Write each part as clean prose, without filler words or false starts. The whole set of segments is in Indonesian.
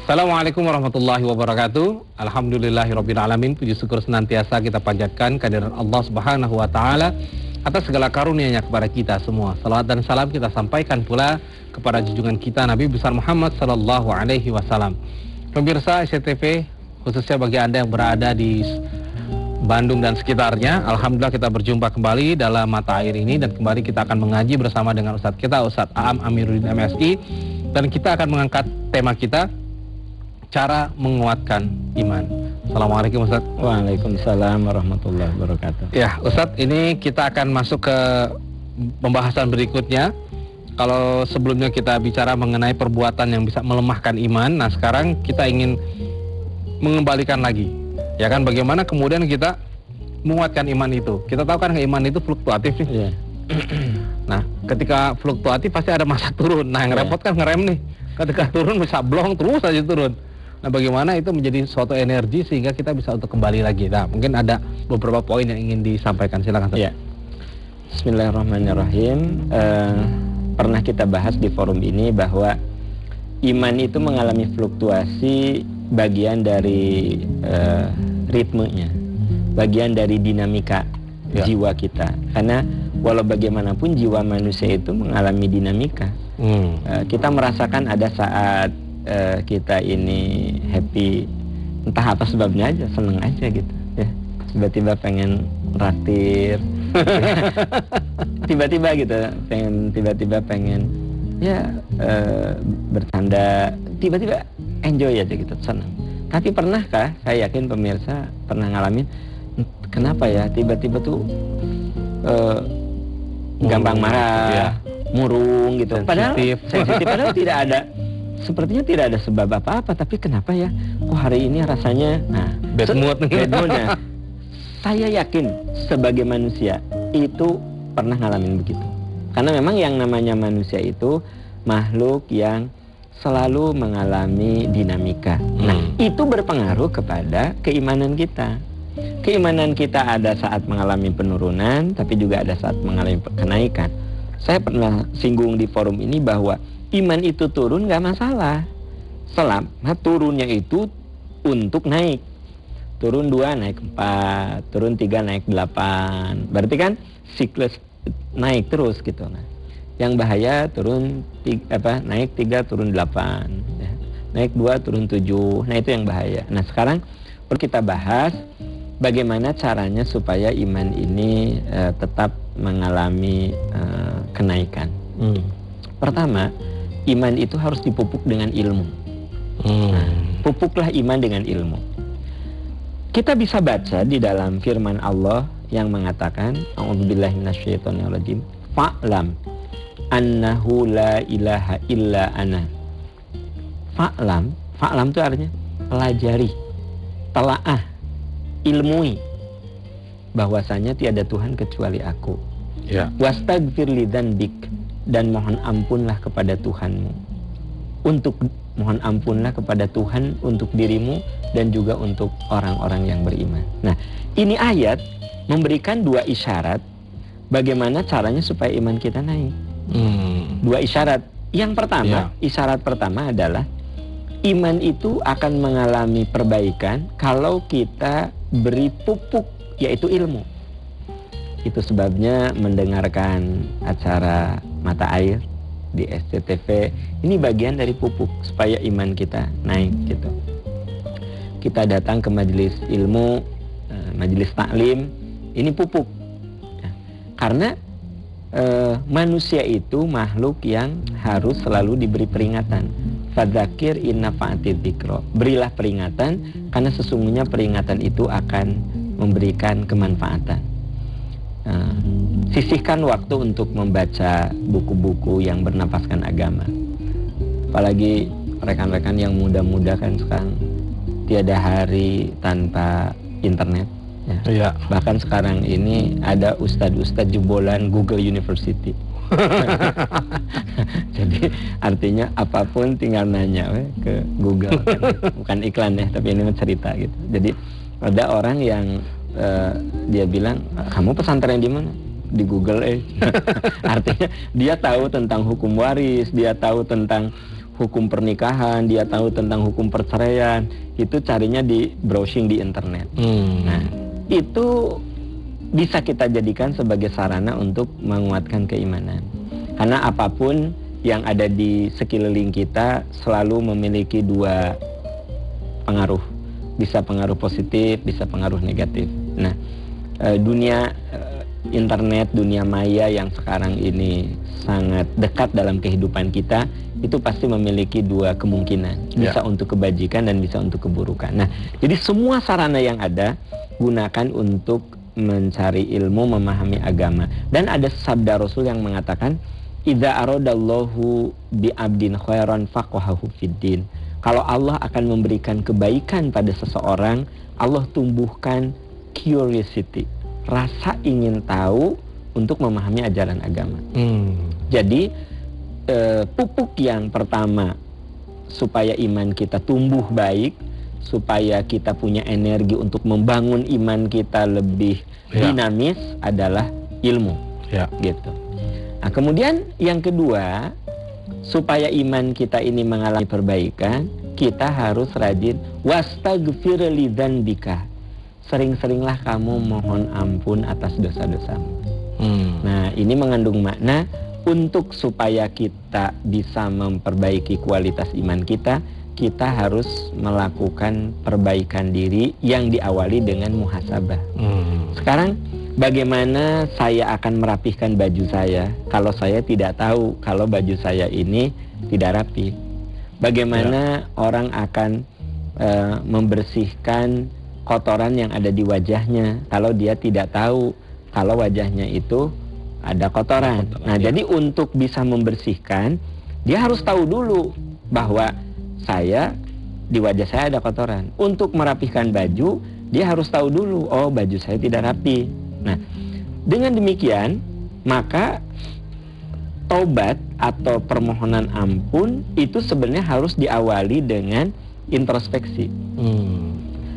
Assalamualaikum warahmatullahi wabarakatuh. Alhamdulillahirabbil alamin. Puji syukur senantiasa kita panjatkan kehadirat Allah Subhanahu wa taala atas segala karunia-Nya kepada kita semua. Salawat dan salam kita sampaikan pula kepada junjungan kita Nabi besar Muhammad sallallahu alaihi wasallam. Pemirsa SCTV, khususnya bagi Anda yang berada di Bandung dan sekitarnya, alhamdulillah kita berjumpa kembali dalam mata air ini, dan kembali kita akan mengaji bersama dengan Ustadz kita, Ustadz Aam Amiruddin MSI, dan kita akan mengangkat tema kita, cara menguatkan iman. Assalamualaikum Ustadz. Waalaikumsalam warahmatullahi wabarakatuh. Ya Ustadz, ini kita akan masuk ke pembahasan berikutnya. Kalau sebelumnya kita bicara mengenai perbuatan yang bisa melemahkan iman, nah sekarang kita ingin mengembalikan lagi, ya kan, bagaimana kemudian kita menguatkan iman itu. Kita tahu kan iman itu fluktuatif nih. Yeah. Nah, ketika fluktuatif pasti ada masa turun. Nah, yang repot kan ngerem nih. Ketika turun bisa blong terus aja turun. Nah, bagaimana itu menjadi suatu energi sehingga kita bisa untuk kembali lagi. Nah, mungkin ada beberapa poin yang ingin disampaikan. Silakan. Ya. Bismillahirrahmanirrahim. Pernah kita bahas di forum ini bahwa iman itu mengalami fluktuasi, bagian dari ritmenya, bagian dari dinamika jiwa kita. Karena walau bagaimanapun jiwa manusia itu mengalami dinamika. Kita merasakan ada saat kita ini happy, entah apa sebabnya aja, seneng aja gitu ya, tiba-tiba pengen raktir, tiba-tiba gitu pengen ya bercanda, tiba-tiba enjoy aja gitu, senang. Tapi pernahkah, saya yakin pemirsa pernah ngalamin, kenapa ya tiba-tiba tuh gampang marah, murung gitu, padahal sensitif, padahal tidak ada, sepertinya tidak ada sebab apa-apa, tapi kenapa ya kok hari ini rasanya bad mood. Saya yakin sebagai manusia itu pernah ngalamin begitu, karena memang yang namanya manusia itu makhluk yang selalu mengalami dinamika. Nah, itu berpengaruh kepada keimanan kita. Keimanan kita ada saat mengalami penurunan, tapi juga ada saat mengalami kenaikan. Saya pernah singgung di forum ini bahwa iman itu turun nggak masalah, selama turunnya itu untuk naik. Turun 2 naik 4, turun 3 naik 8. Berarti kan siklus naik terus gitu. Nah, yang bahaya turun naik 3 turun 8, ya. Naik 2 turun 7. Nah, itu yang bahaya. Nah, sekarang perlu kita bahas bagaimana caranya supaya iman ini tetap mengalami kenaikan. Pertama, iman itu harus dipupuk dengan ilmu. Nah, pupuklah iman dengan ilmu. Kita bisa baca di dalam firman Allah yang mengatakan, A'udzubillahi minasyaitonirrajim, fa'lam annahu la ilaha illa ana. Fa'lam itu artinya pelajari, telaah, ilmui bahwasanya tiada Tuhan kecuali aku. Wastagfir lidzanbik, dan mohon ampunlah kepada Tuhanmu. Mohon ampunlah kepada Tuhan untuk dirimu dan juga untuk orang-orang yang beriman. Nah, ini ayat memberikan 2 isyarat bagaimana caranya supaya iman kita naik. 2 isyarat. Yang pertama, isyarat pertama adalah iman itu akan mengalami perbaikan kalau kita beri pupuk, yaitu ilmu. Itu sebabnya mendengarkan acara Mata Air di SCTV ini bagian dari pupuk supaya iman kita naik gitu. Kita datang ke majelis ilmu, majelis taklim, ini pupuk ya. Karena manusia itu makhluk yang harus selalu diberi peringatan. Fadzakir inna fa'atidz dzikra. Berilah peringatan, karena sesungguhnya peringatan itu akan memberikan kemanfaatan. Sisihkan waktu untuk membaca buku-buku yang bernapaskan agama. Apalagi rekan-rekan yang muda-muda kan sekarang tiada hari tanpa internet ya. Bahkan sekarang ini ada ustadz-ustadz jebolan Google University. Jadi artinya apapun tinggal nanya ke Google kan. Bukan iklan ya, tapi ini cerita gitu. Jadi ada orang yang dia bilang, kamu pesantren di mana? Di Google. Artinya dia tahu tentang hukum waris, dia tahu tentang hukum pernikahan, dia tahu tentang hukum perceraian, itu carinya di browsing di internet. Nah, itu bisa kita jadikan sebagai sarana untuk menguatkan keimanan. Karena apapun yang ada di sekeliling kita selalu memiliki dua pengaruh. Bisa pengaruh positif, bisa pengaruh negatif. Nah, dunia internet, dunia maya yang sekarang ini sangat dekat dalam kehidupan kita, itu pasti memiliki dua kemungkinan. Bisa untuk kebajikan dan bisa untuk keburukan. Nah, jadi semua sarana yang ada gunakan untuk mencari ilmu, memahami agama. Dan ada sabda Rasul yang mengatakan, idza aradallahu bi 'abdin khairan faqahahu fiddin. Kalau Allah akan memberikan kebaikan pada seseorang, Allah tumbuhkan curiosity, rasa ingin tahu untuk memahami ajaran agama. Jadi pupuk yang pertama supaya iman kita tumbuh baik, supaya kita punya energi untuk membangun iman kita lebih dinamis adalah ilmu. Gitu. Nah, kemudian yang kedua, supaya iman kita ini mengalami perbaikan, kita harus rajin wastaghfir li dzanbika. Sering-seringlah kamu mohon ampun atas dosa-dosamu. Nah, ini mengandung makna untuk supaya kita bisa memperbaiki kualitas iman kita, kita harus melakukan perbaikan diri yang diawali dengan muhasabah. Sekarang, bagaimana saya akan merapihkan baju saya kalau saya tidak tahu kalau baju saya ini tidak rapi? Bagaimana orang akan membersihkan kotoran yang ada di wajahnya kalau dia tidak tahu kalau wajahnya itu ada kotoran? Nah, jadi untuk bisa membersihkan, dia harus tahu dulu bahwa di wajah saya ada kotoran. Untuk merapihkan baju, dia harus tahu dulu, oh baju saya tidak rapi. Nah, dengan demikian, maka taubat atau permohonan ampun itu sebenarnya harus diawali dengan introspeksi.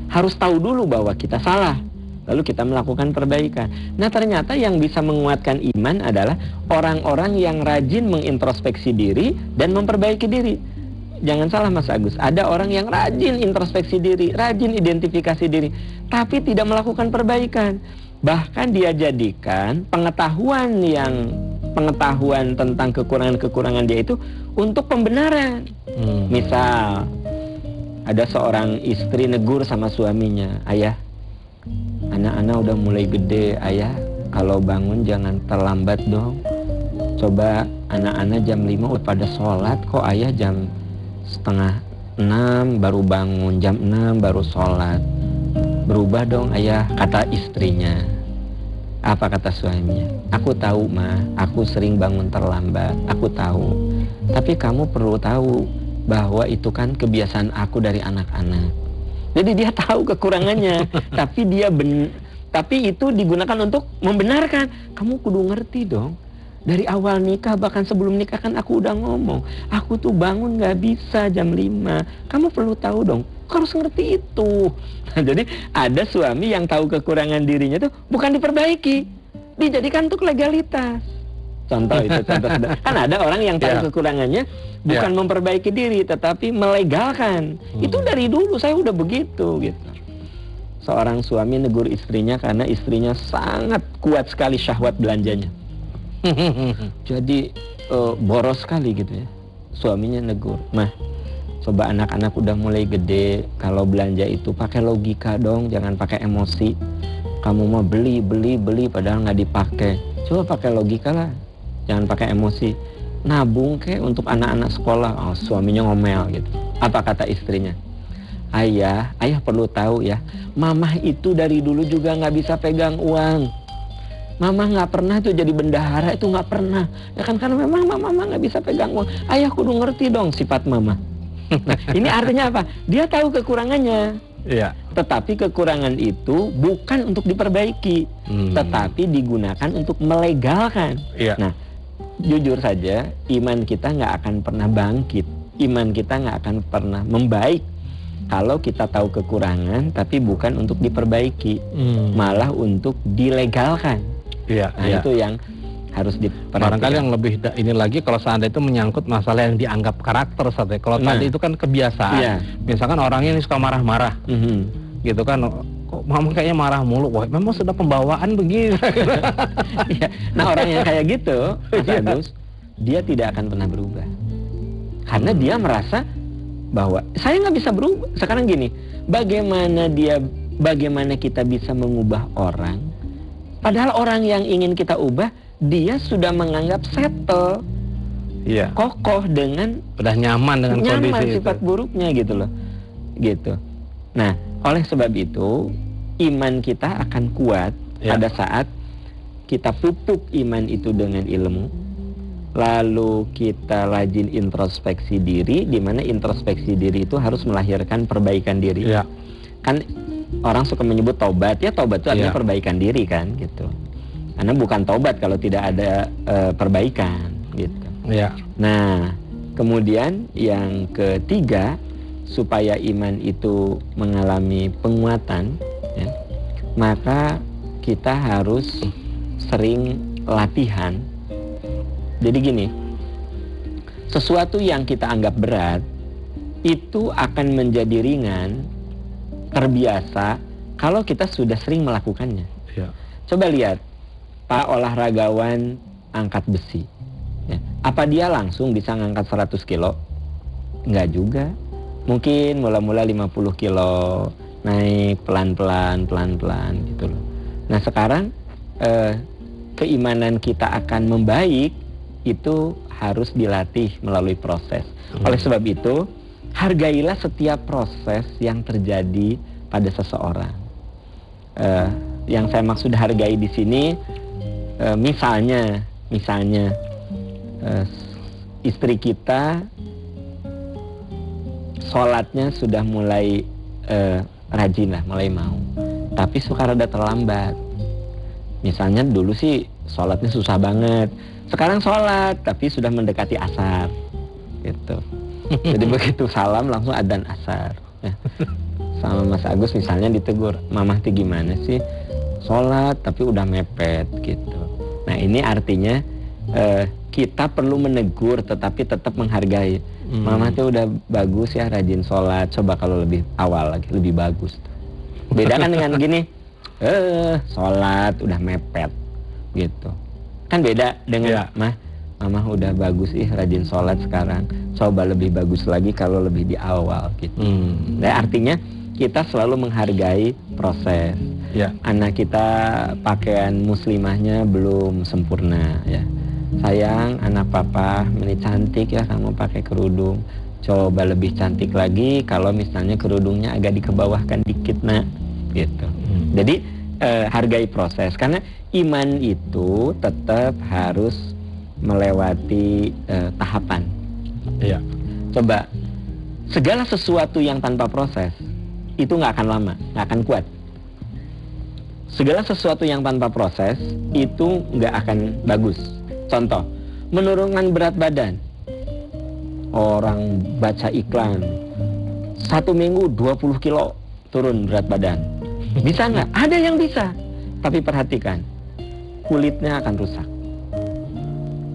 Harus tahu dulu bahwa kita salah, lalu kita melakukan perbaikan. Nah, ternyata yang bisa menguatkan iman adalah orang-orang yang rajin mengintrospeksi diri dan memperbaiki diri. Jangan salah Mas Agus, ada orang yang rajin introspeksi diri, rajin identifikasi diri, tapi tidak melakukan perbaikan. Bahkan dia jadikan pengetahuan tentang kekurangan-kekurangan dia itu untuk pembenaran. Misal, ada seorang istri negur sama suaminya, ayah, anak-anak udah mulai gede, ayah kalau bangun jangan terlambat dong. Coba anak-anak jam 5 udah pada sholat, kok ayah jam setengah 6 baru bangun, jam 6 baru sholat. Berubah dong ayah, kata istrinya. Apa kata suaminya? Aku tahu mah, aku sering bangun terlambat, aku tahu. Tapi kamu perlu tahu bahwa itu kan kebiasaan aku dari anak-anak. Jadi dia tahu kekurangannya, tapi itu digunakan untuk membenarkan. Kamu kudu ngerti dong. Dari awal nikah, bahkan sebelum nikah kan aku udah ngomong, aku tuh bangun gak bisa jam 5. Kamu perlu tahu dong, harus ngerti itu. Nah, jadi ada suami yang tahu kekurangan dirinya tuh bukan diperbaiki, dijadikan untuk legalitas. Contoh itu, kan ada orang yang tahu kekurangannya bukan memperbaiki diri, tetapi melegalkan. Itu dari dulu saya udah begitu gitu. Seorang suami negur istrinya karena istrinya sangat kuat sekali syahwat belanjanya. Jadi boros sekali gitu ya. Suaminya negur, mah coba anak-anak udah mulai gede, kalau belanja itu pakai logika dong, jangan pakai emosi. Kamu mau beli padahal nggak dipakai. Coba pakai logika lah, jangan pakai emosi. Nabung kayak untuk anak-anak sekolah. Oh, suaminya ngomel gitu. Apa kata istrinya? Ayah perlu tahu ya, mamah itu dari dulu juga nggak bisa pegang uang. Mama nggak pernah tuh jadi bendahara, itu nggak pernah. Ya kan, karena memang mama nggak bisa pegang uang. Ayah kudu ngerti dong sifat mama. Nah, ini artinya apa? Dia tahu kekurangannya. Tetapi kekurangan itu bukan untuk diperbaiki, tetapi digunakan untuk melegalkan. Nah, jujur saja, iman kita nggak akan pernah bangkit. Iman kita nggak akan pernah membaik kalau kita tahu kekurangan, tapi bukan untuk diperbaiki, malah untuk dilegalkan. Itu yang harus diperhatikan. Barangkali yang lebih ini lagi kalau seandainya itu menyangkut masalah yang dianggap karakter Ustaz ya. Kalau tadi itu kan kebiasaan. Misalkan orangnya ini suka marah-marah. Gitu kan, kok mama kayaknya marah mulu. Wah, memang sudah pembawaan begini. Nah, orang yang kayak gitu, Mas Agus, dia tidak akan pernah berubah. Karena dia merasa bahwa saya nggak bisa berubah. Sekarang gini, bagaimana kita bisa mengubah orang? Padahal orang yang ingin kita ubah, dia sudah menganggap settle, kokoh dengan udah nyaman dengan kondisi sifat itu. buruknya gitu loh, gitu. Nah, oleh sebab itu iman kita akan kuat pada saat kita pupuk iman itu dengan ilmu. Lalu kita rajin introspeksi diri, di mana introspeksi diri itu harus melahirkan perbaikan diri. Kan orang suka menyebut taubat, ya taubat itu artinya perbaikan diri kan, gitu. Karena bukan taubat kalau tidak ada perbaikan, gitu. Nah, kemudian yang ketiga, supaya iman itu mengalami penguatan, maka kita harus sering latihan. Jadi gini, sesuatu yang kita anggap berat itu akan menjadi ringan, terbiasa kalau kita sudah sering melakukannya. Coba lihat Pak olahragawan angkat besi, apa dia langsung bisa ngangkat 100 kilo? Enggak juga. Mungkin mula-mula 50 kilo, naik pelan-pelan gitu loh. Nah, sekarang keimanan kita akan membaik itu harus dilatih melalui proses. Oleh sebab itu, hargailah setiap proses yang terjadi pada seseorang. Yang saya maksud hargai di sini, misalnya istri kita sholatnya sudah mulai rajin lah, mulai mau, tapi suka rada terlambat. Misalnya dulu sih sholatnya susah banget, sekarang sholat tapi sudah mendekati asar, gitu. Jadi begitu salam langsung adzan asar. Sama Mas Agus misalnya ditegur, mamah tuh gimana sih sholat tapi udah mepet, gitu. Nah, ini artinya kita perlu menegur tetapi tetap menghargai. Mamah tuh udah bagus ya, rajin sholat, coba kalau lebih awal lagi lebih bagus. Beda kan dengan gini, sholat udah mepet, gitu. Kan beda dengan mamah udah bagus, rajin sholat sekarang, coba lebih bagus lagi kalau lebih di awal, gitu. Nah, artinya kita selalu menghargai proses. Anak kita pakaian muslimahnya belum sempurna, ya. Sayang, anak papa, ini cantik ya kamu pakai kerudung. Coba lebih cantik lagi kalau misalnya kerudungnya agak dikebawahkan dikit, nak, gitu. Jadi hargai proses, karena iman itu tetap harus melewati tahapan. Coba, segala sesuatu yang tanpa proses itu nggak akan lama, nggak akan kuat. Segala sesuatu yang tanpa proses itu nggak akan bagus. Contoh, menurunkan berat badan. Orang baca iklan, 1 minggu 20 kilo turun berat badan. Bisa nggak? Ada yang bisa. Tapi perhatikan, kulitnya akan rusak.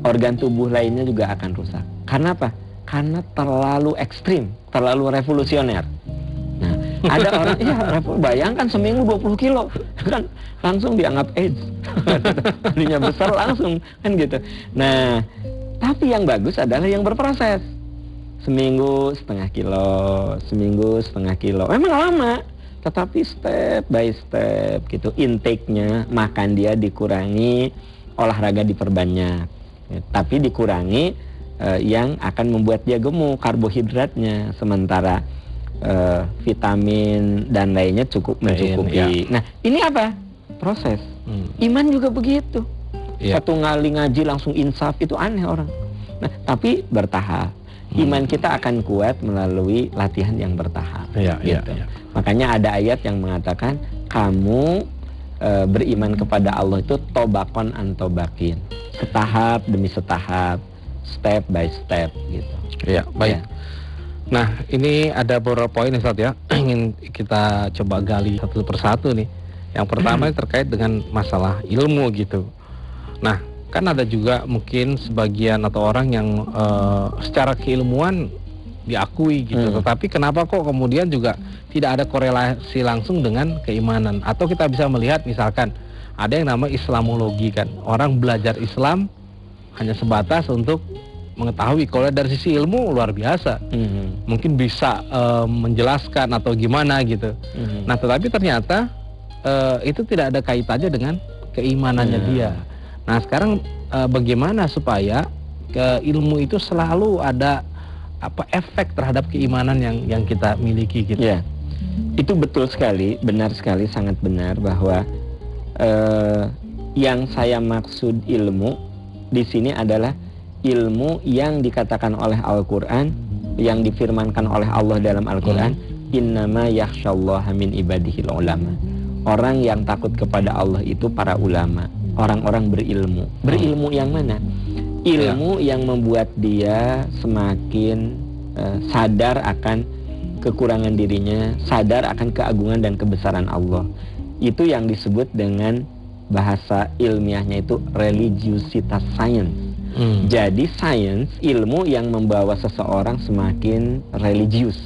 Organ tubuh lainnya juga akan rusak. Karena apa? Karena terlalu ekstrim, terlalu revolusioner. Nah, ada orang, bayangkan seminggu 20 kilo, kan langsung dianggap AIDS. Tadinya besar langsung, kan gitu. Nah, tapi yang bagus adalah yang berproses. Seminggu setengah kilo. Memang lama, tetapi step by step gitu. Intake-nya, makan dia dikurangi, olahraga diperbanyak. Tapi dikurangi yang akan membuat dia gemuk, karbohidratnya. Sementara vitamin dan lainnya cukup mencukupi. Nah, ini apa? Proses. Iman juga begitu. Satu kali ngaji langsung insaf, itu aneh orang. Nah, tapi bertahap. Iman kita akan kuat melalui latihan yang bertahap. Gitu. Makanya ada ayat yang mengatakan kamu beriman kepada Allah itu tobakon antobakin, setahap demi setahap, step by step, gitu. Baik. Nah, ini ada beberapa poin Ustaz ya, ingin kita coba gali satu persatu nih. Yang pertama terkait dengan masalah ilmu gitu. Nah, kan ada juga mungkin sebagian atau orang yang secara keilmuan diakui gitu, tetapi kenapa kok kemudian juga tidak ada korelasi langsung dengan keimanan? Atau kita bisa melihat misalkan ada yang namanya Islamologi kan, orang belajar Islam hanya sebatas untuk mengetahui, kalau dari sisi ilmu luar biasa, mungkin bisa menjelaskan atau gimana gitu. Nah tetapi ternyata itu tidak ada kaitannya dengan keimanannya dia. Nah sekarang bagaimana supaya ilmu itu selalu ada efek terhadap keimanan yang kita miliki gitu? Ya, itu betul sekali, benar sekali, sangat benar bahwa yang saya maksud ilmu di sini adalah ilmu yang dikatakan oleh Al-Quran, yang difirmankan oleh Allah dalam Al-Quran, innama yakhsyallaha min ibadihil ulama. Orang yang takut kepada Allah itu para ulama, orang-orang berilmu. Berilmu yang mana? Ilmu yang membuat dia semakin sadar akan kekurangan dirinya, sadar akan keagungan dan kebesaran Allah. Itu yang disebut dengan bahasa ilmiahnya itu religiositas science. Jadi science, ilmu yang membawa seseorang semakin religius.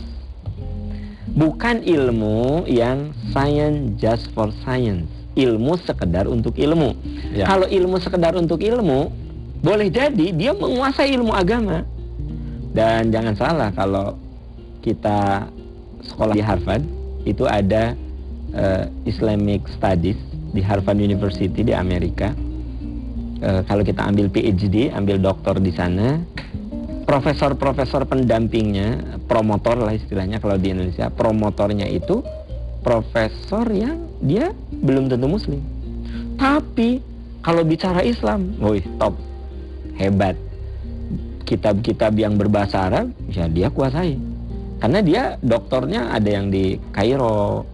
Bukan ilmu yang science just for science. Ilmu sekedar untuk ilmu. Kalau ilmu sekedar untuk ilmu, boleh jadi dia menguasai ilmu agama. Dan jangan salah, kalau kita sekolah di Harvard, itu ada Islamic Studies di Harvard University di Amerika. Kalau kita ambil PhD, ambil doktor di sana, profesor-profesor pendampingnya, promotor lah istilahnya kalau di Indonesia, promotornya itu profesor yang dia belum tentu muslim. Tapi kalau bicara Islam, top, hebat. Kitab-kitab yang berbahasa Arab, ya dia kuasai. Karena dia doktornya ada yang di Kairo,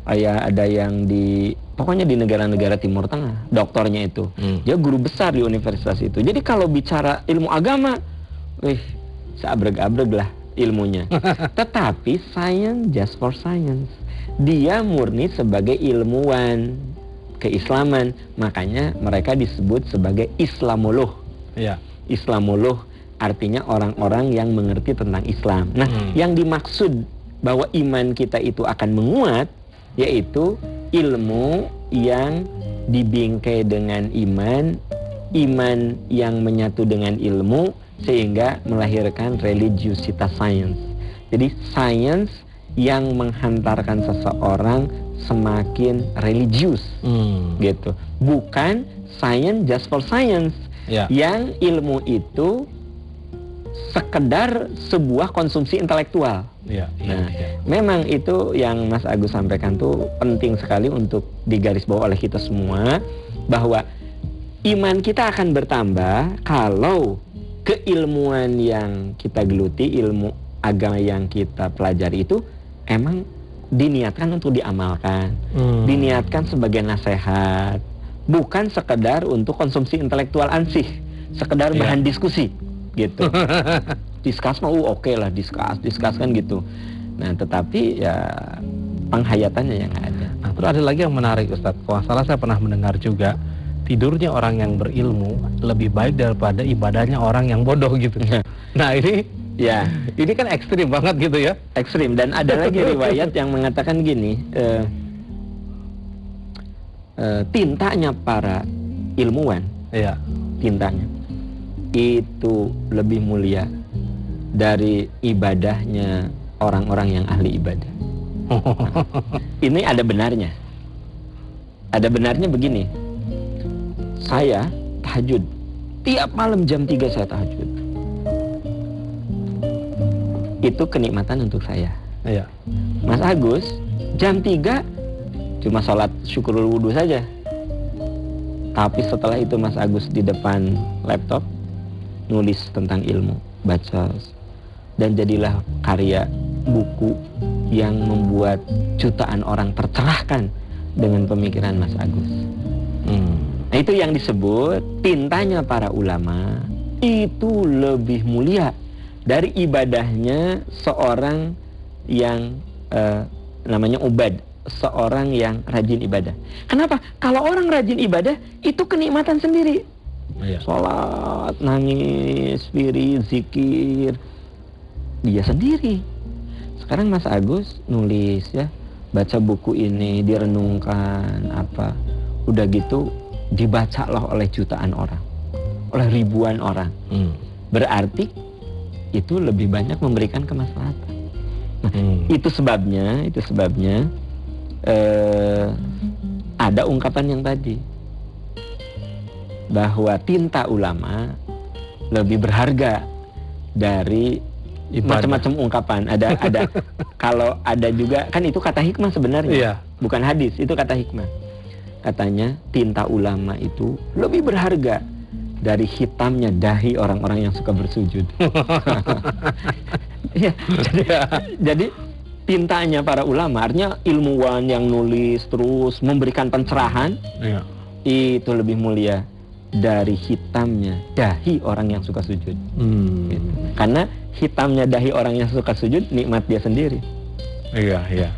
ada yang di pokoknya di negara-negara Timur Tengah, doktornya itu. Dia guru besar di universitas itu. Jadi kalau bicara ilmu agama, seabreg-abreg lah ilmunya. Tetapi science just for science. Dia murni sebagai ilmuwan keislaman. Makanya mereka disebut sebagai Islamolog. Islamolog artinya orang-orang yang mengerti tentang Islam. Nah, yang dimaksud bahwa iman kita itu akan menguat, yaitu ilmu yang dibingkai dengan iman, iman yang menyatu dengan ilmu, sehingga melahirkan religiositas science. Jadi science yang menghantarkan seseorang semakin religius, gitu. Bukan science just for science, yang ilmu itu sekedar sebuah konsumsi intelektual. Memang itu yang Mas Agus sampaikan tuh penting sekali untuk digarisbawahi oleh kita semua, bahwa iman kita akan bertambah kalau keilmuan yang kita geluti, ilmu agama yang kita pelajari itu emang diniatkan untuk diamalkan, diniatkan sebagai nasihat, bukan sekedar untuk konsumsi intelektual ansih, sekedar bahan diskusi, gitu. Diskus mau oke lah, diskus kan gitu. Nah, tetapi ya penghayatannya yang ada. Nah, terus ada lagi yang menarik, Ustadz. Kalau salah saya pernah mendengar juga, tidurnya orang yang berilmu lebih baik daripada ibadahnya orang yang bodoh gitu. Nah ini ini kan ekstrim banget gitu ya. Ekstrim. Dan ada lagi riwayat yang mengatakan gini, tintanya para ilmuwan, tintanya itu lebih mulia dari ibadahnya orang-orang yang ahli ibadah. Ini ada benarnya. Ada benarnya begini. Saya tahajud. Tiap malam jam 3 saya tahajud. Itu kenikmatan untuk saya. Mas Agus, jam 3 cuma sholat syukurul wudhu saja. Tapi setelah itu Mas Agus di depan laptop nulis tentang ilmu, baca, dan jadilah karya buku yang membuat jutaan orang tercerahkan dengan pemikiran Mas Agus. Nah, itu yang disebut tintanya para ulama itu lebih mulia dari ibadahnya seorang yang namanya ubad, seorang yang rajin ibadah. Kenapa? Kalau orang rajin ibadah itu kenikmatan sendiri. Sholat, nangis, spirit, zikir, dia sendiri. Sekarang Mas Agus nulis ya, baca buku ini, direnungkan apa, udah gitu dibaca loh oleh jutaan orang, oleh ribuan orang. Berarti itu lebih banyak memberikan kemaslahatan. Nah, itu sebabnya ada ungkapan yang tadi bahwa tinta ulama lebih berharga dari macam-macam ungkapan. Ada kalau ada juga kan itu kata hikmah sebenarnya, bukan hadis, itu kata hikmah. Katanya tinta ulama itu lebih berharga dari hitamnya dahi orang-orang yang suka bersujud. Ya, jadi tintanya para ulama, artinya ilmuwan yang nulis terus memberikan pencerahan, itu lebih mulia dari hitamnya dahi orang yang suka sujud. Gitu. Karena hitamnya dahi orang yang suka sujud nikmat dia sendiri.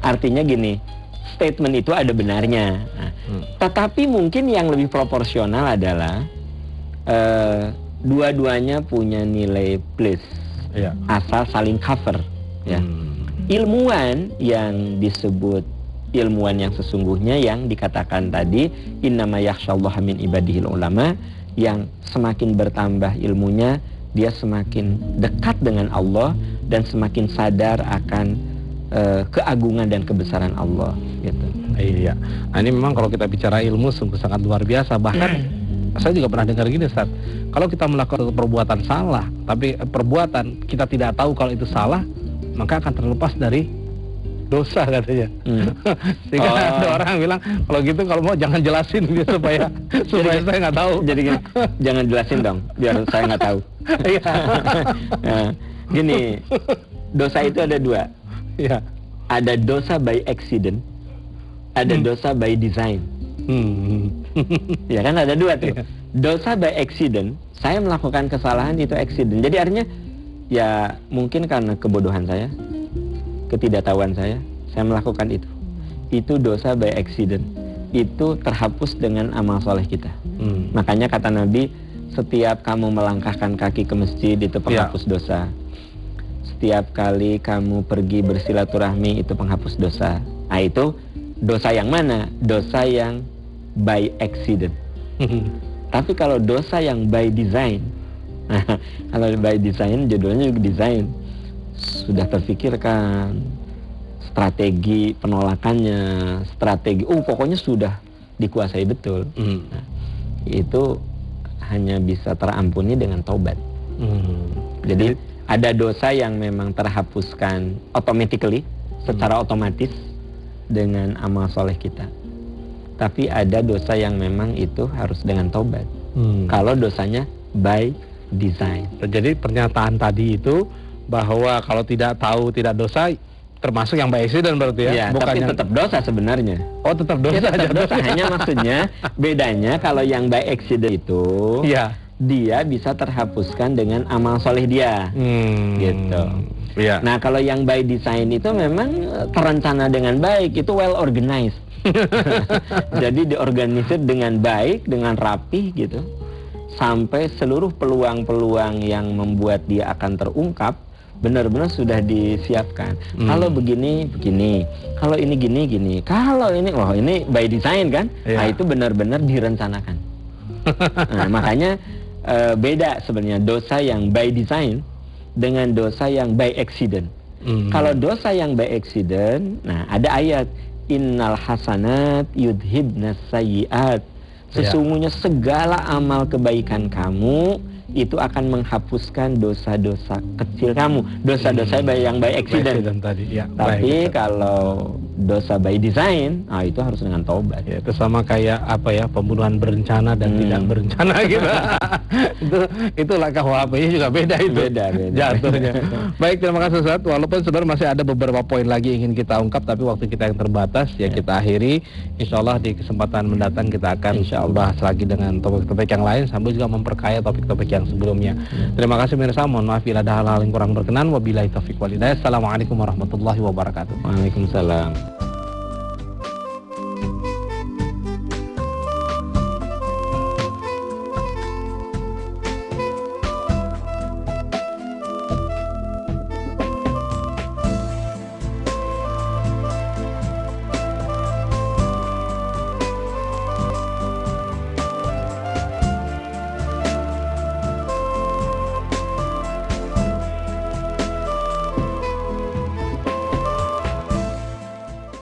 Artinya gini, statement itu ada benarnya. Nah, tetapi mungkin yang lebih proporsional adalah dua-duanya punya nilai plus, asal saling cover. Ya. Ilmuwan yang disebut ilmuwan yang sesungguhnya yang dikatakan tadi innama yakhsyallaha min ibadihil ulama, yang semakin bertambah ilmunya dia semakin dekat dengan Allah dan semakin sadar akan keagungan dan kebesaran Allah gitu. Iya. Nah, ini memang kalau kita bicara ilmu sungguh sangat luar biasa. Bahkan saya juga pernah dengar gini, Ustaz. Kalau kita melakukan perbuatan salah, tapi perbuatan kita tidak tahu kalau itu salah, maka akan terlepas dari dosa katanya. Sehingga ada orang yang bilang kalau gitu kalau mau jangan jelasin dia supaya saya nggak tahu. Jadi gini, jangan jelasin dong biar saya nggak tahu. Nah, gini, dosa itu ada dua. Ada dosa by accident, ada dosa by design. Ya kan ada dua tuh. Dosa by accident, saya melakukan kesalahan itu accident. Jadi artinya ya mungkin karena kebodohan saya, ketidaktahuan saya melakukan itu. Itu dosa by accident. Itu terhapus dengan amal soleh kita. Makanya kata Nabi, setiap kamu melangkahkan kaki ke masjid itu penghapus dosa. Setiap kali kamu pergi bersilaturahmi itu penghapus dosa. Nah itu dosa yang mana? Dosa yang by accident. Tapi kalau dosa yang by design, kalau by design, judulnya juga design, sudah terfikirkan strategi penolakannya, strategi, pokoknya sudah dikuasai betul. Nah, itu hanya bisa terampuni dengan taubat. Jadi ada dosa yang memang terhapuskan automatically, secara otomatis dengan amal soleh kita. Tapi ada dosa yang memang itu harus dengan taubat. Kalau dosanya by design. Jadi pernyataan tadi itu bahwa kalau tidak tahu tidak dosa termasuk yang by accident berarti ya? Ya, tapi tetap dosa sebenarnya. Oh, tetap dosa. Ya, tetap dosa. Hanya maksudnya bedanya kalau yang by accident itu dia bisa terhapuskan dengan amal soleh dia. Gitu. Nah, kalau yang by design itu memang terencana dengan baik, itu well organized. Jadi diorganisir dengan baik, dengan rapih gitu, sampai seluruh peluang-peluang yang membuat dia akan terungkap benar-benar sudah disiapkan. Kalau begini, kalau ini gini, kalau ini, ini by design kan? Nah itu benar-benar direncanakan. Nah, makanya beda sebenarnya dosa yang by design dengan dosa yang by accident. Kalau dosa yang by accident, nah ada ayat innal hasanat yudhibnas sayyiat. Sesungguhnya segala amal kebaikan kamu itu akan menghapuskan dosa-dosa kecil kamu, dosa-dosa yang by accident tadi. Tapi kalau dosa by design, itu harus dengan taubat. Ya, itu sama kayak apa ya, pembunuhan berencana dan tidak berencana gitu. itu langkah WAP-nya juga beda itu. Beda jatuhnya. Baik, terima kasih Ustaz. Walaupun sebenarnya masih ada beberapa poin lagi ingin kita ungkap, tapi waktu kita yang terbatas ya kita akhiri. Insyaallah di kesempatan mendatang kita akan bahas lagi dengan topik-topik yang lain sambil juga memperkaya topik-topik yang sebelumnya. Terima kasih pemirsa, mohon maaf bila ada hal-hal yang kurang berkenan. Wabillahi taufiq wal hidayah. Assalamualaikum warahmatullahi wabarakatuh. Waalaikumsalam.